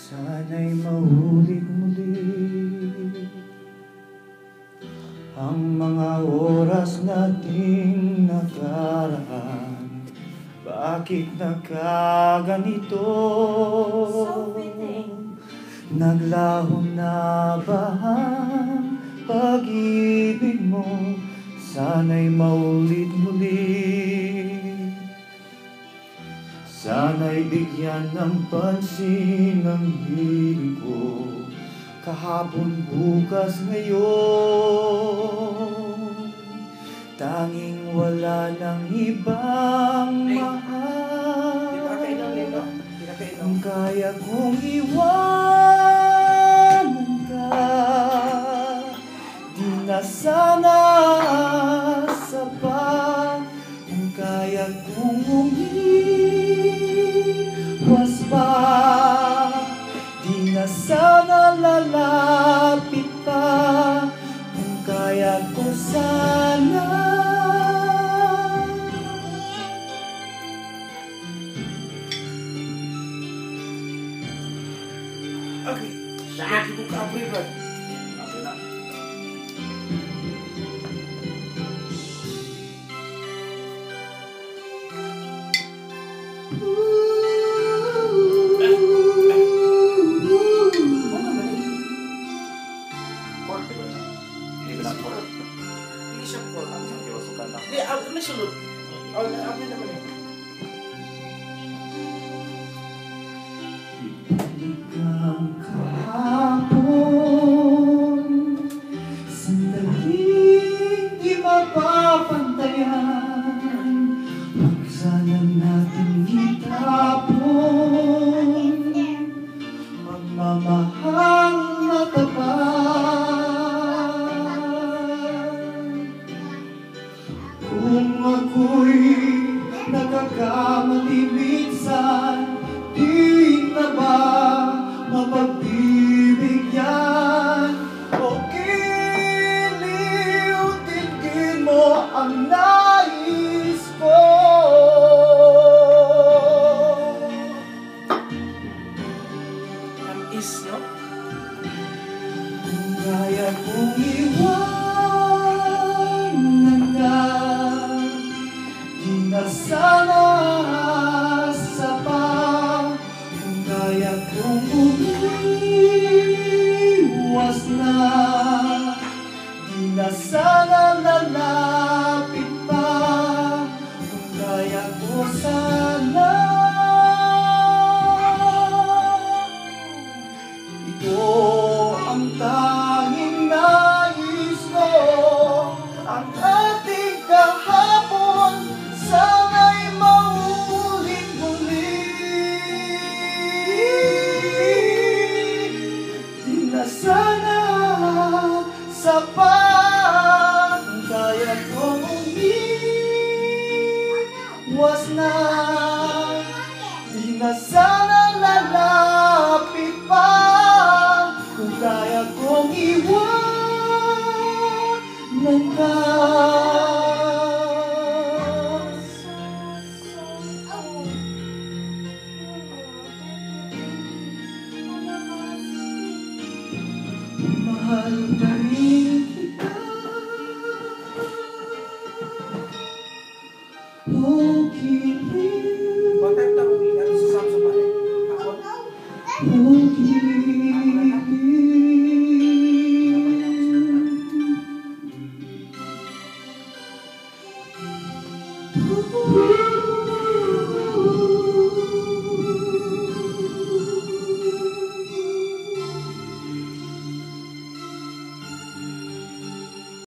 Sana'y maulit muli ang mga oras nating nakaraan. Bakit nagkaganito? Naglaho na ba ang pag-ibig mo? Sana'y maulit muli. Sana'y bigyan ng pansin ang hiling ko. Kahapon, bukas, ngayon, tanging wala ng ibang mahal. Ang kaya kong iwanan ka, di na sana sa pa. Ang kaya kong umiwas pa, di na sana lalapit pa. Kung kaya ko sana. Okay, lagi ko kapoy ba? Okay na. Hindi siya po ang isang kiwasukan lang. Hindi, may sulod. Ako naman eh. Ikaw kahapon, sandaling di mapapantayan. Huwag sana natin itapon magmamahal na tapat. Kung ako'y nagkakamali minsan, di na ba mapagbibigyan? O giliw-tingin mo ang nais ko? Ang is, no? Kung kaya kong iwanan ka, di na sana sa pa. Kung kaya kong umiwas na, di na sana lalapit pa. Kung kaya ko sana. Ito ang tanging nais ko, ang ating kahapon, sana'y maulit muli. Di na sana sapat, kung kaya kong umiwas na, di na sana lalapit pa. Kung kaya kong iwanan ka. Mahal pa rin kita. Oh, giliw. What type na kung ano sa Samsung pa rin? Ako? Oh, giliw. Ooh.